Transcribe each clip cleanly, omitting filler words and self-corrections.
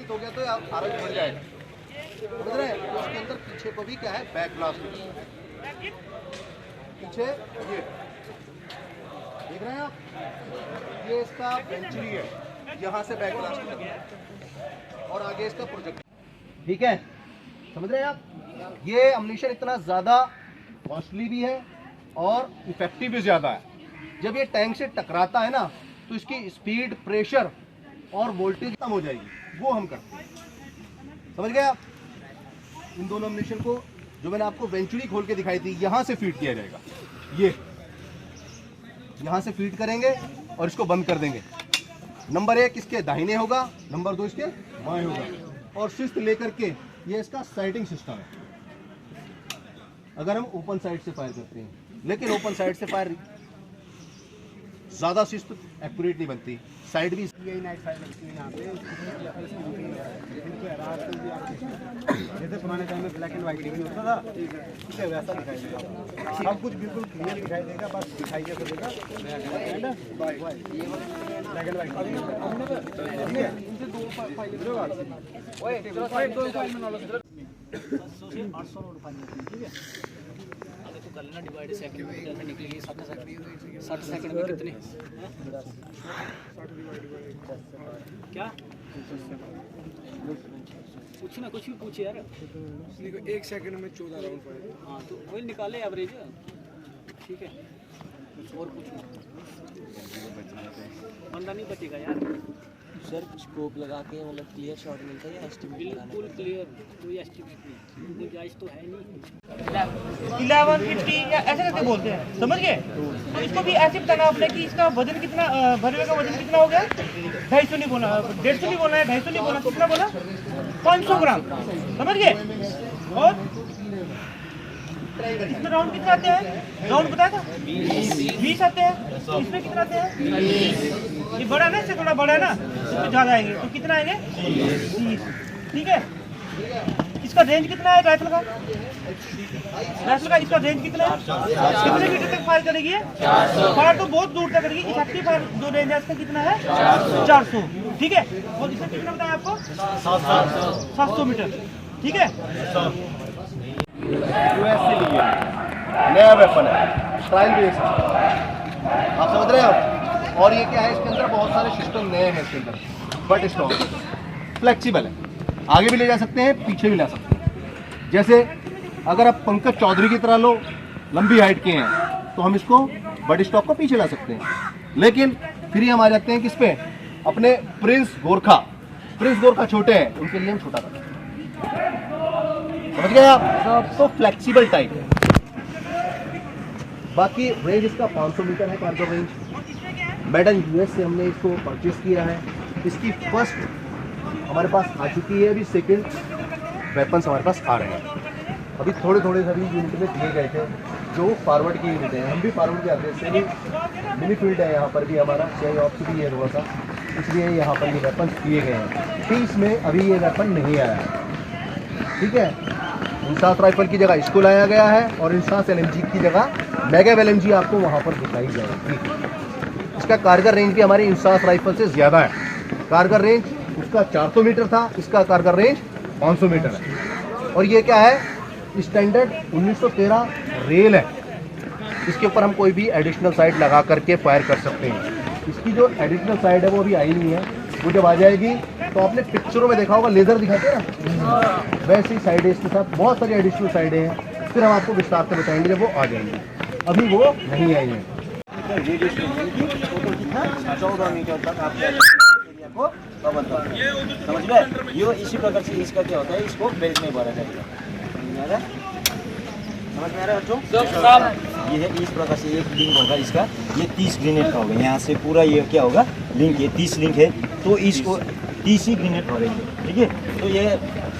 प्रदूषित हो गया तो आरएच बढ़ जाएगा, समझ रहे हैं। तो उसके अंदर पीछे को भी क्या है, बैक ग्लास पीछे ये देख रहे हैं आप, ये इसका वेंचुरी है, यहाँ से बैक ग्लास और आगे इसका प्रोजेक्ट, ठीक है, समझ रहे हैं आप। ये अम्यूनिशन इतना ज़्यादा कॉस्टली भी है और इफेक्टिव भी ज़्यादा है। जब ये टैंक से टकराता है ना तो इसकी स्पीड, प्रेशर और वोल्टेज कम हो जाएगी, वो हम करते हैं, समझ गए आप। इन दोनों अम्यूनिशन को जो मैंने आपको वेंचुरी खोल के दिखाई थी, यहाँ से फीड किया जाएगा, ये यहाँ से फीड करेंगे और इसको बंद कर देंगे। नंबर 1 इसके दाहिने होगा, नंबर 2 इसके बाएं होगा, और शिस्त लेकर के ये इसका साइटिंग सिस्टम है। अगर हम ओपन साइड से फायर करते हैं, लेकिन ओपन साइड से फायर ज़्यादा शिस्त एक्यूरेट नहीं बनती, साइड भी यही नाइट फायर लगती है यहाँ पे, जैसे पुराने टाइम में ब्लैक एंड व्हाइट टीवी होता था, ठीक है, वैसा दिखाई देगा, सब कुछ बिल्कुल क्लियर दिखाई देगा, बस दिखाई कैसे देगा, ब्लैक एंड व्हाइट। कर लेना डिवाइड सेकंड में निकलेगी 60 सेकंड में कितने क्या पूछ ना, कुछ भी पूछे यार। देखो 1 सेकंड में 14 राउंड फायर। हाँ तो वही निकाले एवरेज, ठीक है। और पूछो, बंदा नहीं बचेगा यार। सर स्कोप लगा के मतलब क्लियर शॉट मिलता है या एस्टिमेट? बिल्कुल क्लियर, कोई एस्टिमेट नहीं, गुंजाइश तो है नहीं। 1150 या ऐसे करके बोलते हैं, समझ गए। तो इसको भी ऐसे बताना आपने कि इसका वजन कितना, भरवे का वजन कितना हो गया, 250 नहीं बोला, 150 नहीं बोला है, 250 नहीं बोला, कितना बोला, 500 ग्राम, समझ गए। और इसमें राउंड कितने आते हैं, राउंड बताया था 20 आते हैं, इसमें कितने आते हैं, ये बड़ा है ना, इससे थोड़ा बड़ा है ना, इसमें ज़्यादा आएंगे, तो कितना आएंगे 20, ठीक है। इसका रेंज कितना है राइफल का, इसका रेंज कितना है, कितने मीटर तक फायर करेगी ये, फायर तो बहुत दूर तक करेगी। इफेक्टिव फायर जो रेंज है इसका कितना है 400, ठीक है। और इसका कितना बताया आपको 700 मीटर, ठीक है। यूएस से लिए नया वेपन है, ट्रायल बेस है, आप समझ रहे हो। और ये क्या है, इसके अंदर बहुत सारे सिस्टम नए हैं इसके अंदर, बट स्ट्रॉन्ग, फ्लेक्सिबल है, आगे भी ले जा सकते हैं, पीछे भी ला सकते हैं। जैसे अगर आप पंकज चौधरी की तरह लो, लंबी हाइट के हैं, तो हम इसको बड़ी स्टॉक को पीछे ला सकते हैं। लेकिन फिर ही हम आ जाते हैं किस पे, अपने प्रिंस गोरखा छोटे हैं, उनके लिए हम छोटा करते हैं, समझ गए आप। तो फ्लेक्सिबल टाइप है। बाकी रेंज इसका 500 मीटर है, cargo range. Made in US से हमने इसको परचेज किया है। इसकी फर्स्ट हमारे पास आ चुकी है, अभी सेकंड वेपन्स हमारे पास आ रहे हैं। अभी थोड़े सभी यूनिट में दिए गए थे जो फॉरवर्ड की यूनिट है, हम भी फॉरवर्ड के आते हैं। सेमी मिनी फील्ड है यहाँ पर भी हमारा, चाहिए ऑप्शन भी है थोड़ा सा, इसलिए यहाँ पर ये वेपन्स दिए गए हैं। पीस में अभी ये वेपन नहीं आया है, ठीक है। इंसास राइफल की जगह इसको लाया गया है, और इंसास एलएमजी की जगह मेगा एलएमजी आपको वहाँ पर दिखाई जाएगी। इसका कारगर रेंज भी हमारी इंसास राइफल से ज़्यादा है। कारगर रेंज उसका 400 मीटर था, इसका कारगर रेंज 500 मीटर है। और ये क्या है, स्टैंडर्ड 1913 रेल है। इसके ऊपर हम कोई भी एडिशनल साइड लगा करके फायर कर सकते हैं। इसकी जो एडिशनल साइड है वो अभी आई नहीं है, वो जब आ जाएगी तो आपने पिक्चरों में देखा होगा, लेज़र दिखाते हैं ना, वैसी ही साइड है इसके साथ। बहुत सारी एडिशनल साइडें हैं, फिर हम आपको विस्तार से बताएंगे जब वो आ जाएंगे, अभी वो नहीं आई है। 14 मीटर तक आप एरिया को कवर कर, समझ गए। ये इसी प्रकार से इसका क्या होता है, इसको बेल्ट में भरा जाएगा, समझ में आ रहा है बच्चों। ये है इस प्रकार से एक लिंक होगा इसका, ये 30 ग्रेनेड का होगा, यहाँ से पूरा ये क्या होगा लिंक, ये 30 लिंक है, तो इसको 30 ही ग्रेनेड भरेंगे, ठीक है। तो ये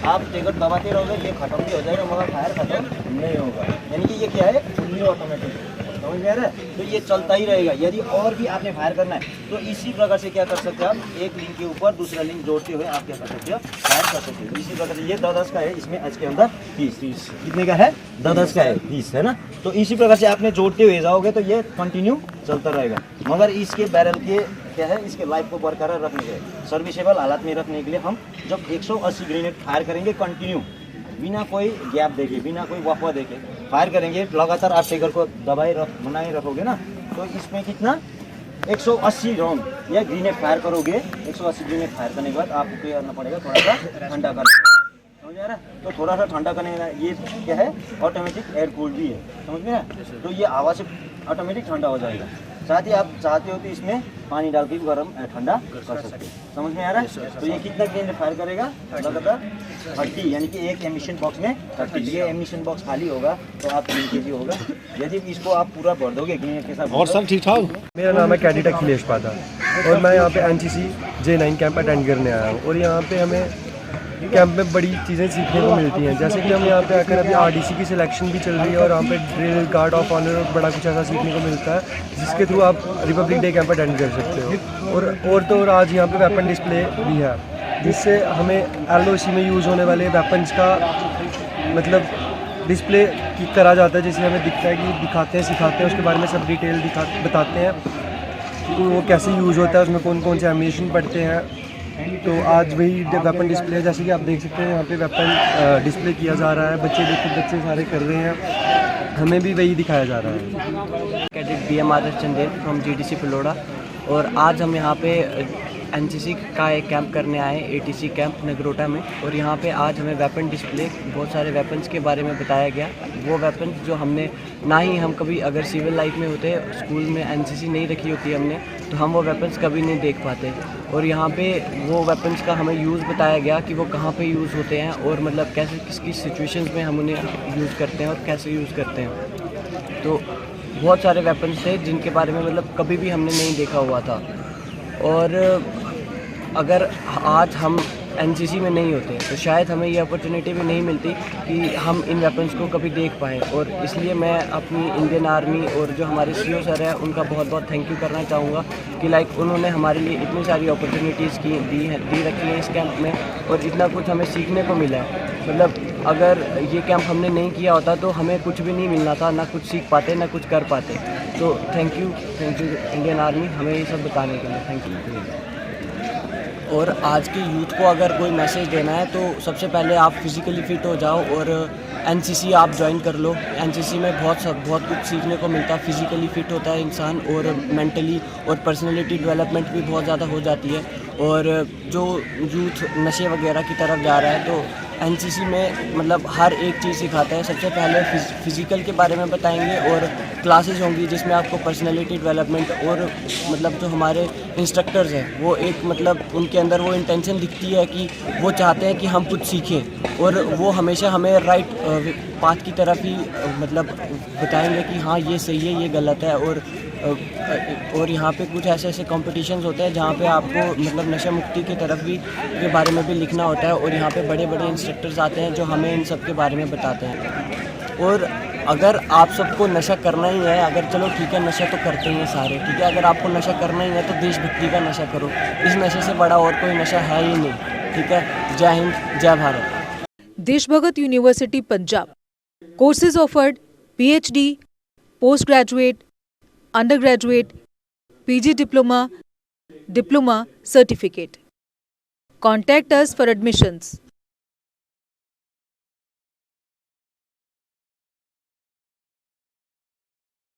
आप अगर दबाते रहोगे ये खत्म भी हो जाएगा, मगर फायर खत्म नहीं होगा। यानी कि ये क्या है, फुल्ली ऑटोमेटिक, समझ में आ रहा है। तो ये चलता ही रहेगा। यदि और भी आपने फायर करना है तो इसी प्रकार से क्या कर सकते हैं आप, एक लिंक के ऊपर दूसरा लिंक जोड़ते हुए आप क्या कर सकते हो, फायर कर सकते हो। इसी प्रकार से ये 10 का है, इसमें एच के अंदर 30 कितने का है, 10 का है, 30 है ना। तो इसी प्रकार से आपने जोड़ते हुए जाओगे तो ये कंटिन्यू चलता रहेगा। मगर इसके बैरल के क्या है, इसके लाइफ को बरकरार रखने के लिए, सर्विसेबल हालत में रखने के लिए हम जब 180 ग्रेनेड फायर करेंगे कंटिन्यू, बिना कोई गैप देखे, बिना कोई वफा देखे फायर करेंगे, लगातार आप ट्रिगर को बनाए रखोगे ना, तो इसमें कितना 180 राउंड या ग्रेनेड फायर करोगे। 180 ग्रेनेड फायर करने के बाद आपको क्या करना पड़ेगा, थोड़ा सा ठंडा करना, समझ में आ रहा है? तो थोड़ा सा ठंडा करने का ये क्या है, ऑटोमेटिक एयर कूल्ड भी है, समझ में आ रहा है? तो ये हवा से ऑटोमेटिक ठंडा हो जाएगा। साथ ही आप चाहते हो तो इसमें पानी डाल के गर्म ठंडा कर सकते हो, समझ में आ रहा है? तो ये कितना ग्रेनेड फायर करेगा, लगातार 30, यानी कि एक एमिशन बॉक्स में 30। ये एमिशन बॉक्स खाली होगा तो आप 3 kg होगा, यदि इसको आप पूरा भर दोगे ग्रेनेड के साथ। और सब ठीक ठाक। मेरा नाम है कैडेट अखिलेश पाठक और मैं यहाँ पे एनसीसी J9 कैंप अटेंड करने आया हूँ। और यहाँ पे हमें कैंप में बड़ी चीज़ें सीखने को मिलती हैं, जैसे कि हम यहाँ पे आकर अभी RDC की सिलेक्शन भी चल रही है और यहाँ पे ड्रिल, गार्ड ऑफ ऑनर और बड़ा कुछ ऐसा सीखने को मिलता है जिसके थ्रू आप रिपब्लिक डे कैंप अटेंड कर सकते हो। और आज यहाँ पे वेपन डिस्प्ले भी है, जिससे हमें LOC में यूज़ होने वाले वेपन्स का मतलब डिस्प्ले करा जाता है, जिससे हमें दिखता है कि दिखाते हैं, सिखाते हैं, उसके बारे में सब डिटेल बताते हैं कि वो कैसे यूज़ होता है, उसमें कौन कौन से एमिनेशन पड़ते हैं। तो आज वही वेपन डिस्प्ले है, जैसे कि आप देख सकते हैं यहाँ पे वेपन डिस्प्ले किया जा रहा है, बच्चे सारे कर रहे हैं, हमें भी वही दिखाया जा रहा है। Cadet BMRS Chandel from GDC पिलोड़ा, और आज हम यहाँ पे NCC का एक कैंप करने आए, ATC कैंप नगरोटा में। और यहाँ पे आज हमें वेपन डिस्प्ले, बहुत सारे वेपन्स के बारे में बताया गया। वो वेपन्स जो हमने ना ही हम कभी अगर सिविल लाइफ में होते, स्कूल में NCC नहीं रखी होती हमने, तो हम वो वेपन्स कभी नहीं देख पाते। और यहाँ पे वो वेपन्स का हमें यूज़ बताया गया कि वो कहाँ पे यूज़ होते हैं और मतलब कैसे किस सिचुएशंस में हम उन्हें यूज़ करते हैं और कैसे यूज़ करते हैं। तो बहुत सारे वेपन्स थे जिनके बारे में मतलब कभी भी हमने नहीं देखा हुआ था। और अगर आज हम NCC में नहीं होते तो शायद हमें ये अपॉर्चुनिटी भी नहीं मिलती कि हम इन वेपन्स को कभी देख पाएँ। और इसलिए मैं अपनी इंडियन आर्मी और जो हमारे CO सर हैं उनका बहुत बहुत थैंक यू करना चाहूँगा कि लाइक उन्होंने हमारे लिए इतनी सारी अपॉर्चुनिटीज़ दी रखी हैं इस कैंप में, और इतना कुछ हमें सीखने को मिला है। मतलब अगर ये कैंप हमने नहीं किया होता तो हमें कुछ भी नहीं मिलना था, ना कुछ सीख पाते, ना कुछ कर पाते। तो थैंक यू इंडियन आर्मी, हमें ये सब बताने के लिए थैंक यू। और आज के यूथ को अगर कोई मैसेज देना है तो सबसे पहले आप फिज़िकली फ़िट हो जाओ और NCC आप ज्वाइन कर लो। NCC में बहुत कुछ सीखने को मिलता है, फिज़िकली फ़िट होता है इंसान और मेंटली और पर्सनैलिटी डेवलपमेंट भी बहुत ज़्यादा हो जाती है। और जो यूथ नशे वगैरह की तरफ जा रहा है तो NCC में मतलब हर एक चीज़ सिखाता है। सबसे पहले फ़िज़िकल के बारे में बताएंगे और क्लासेस होंगी जिसमें आपको पर्सनैलिटी डेवलपमेंट और मतलब जो हमारे इंस्ट्रक्टर्स हैं वो एक मतलब उनके अंदर वो इंटेंशन दिखती है कि वो चाहते हैं कि हम कुछ सीखें, और वो हमेशा हमें राइट पाथ की तरफ ही मतलब बताएंगे कि हाँ ये सही है, ये गलत है। और यहाँ पे कुछ ऐसे कंपटीशंस होते हैं जहाँ पे आपको मतलब नशा मुक्ति की तरफ भी के बारे में भी लिखना होता है, और यहाँ पे बड़े बड़े इंस्ट्रक्टर्स आते हैं जो हमें इन सब के बारे में बताते हैं। और अगर आप सबको नशा करना ही है, अगर चलो ठीक है नशा तो करते ही हैं सारे, ठीक है, अगर आपको नशा करना ही है तो देशभक्ति का नशा करो। इस नशे से बड़ा और कोई नशा है ही नहीं, ठीक है। जय हिंद, जय Bharat. Deshbhagat university Punjab, courses offered PhD, post graduate, undergraduate, PG diploma, certificate. Contact us for admissions.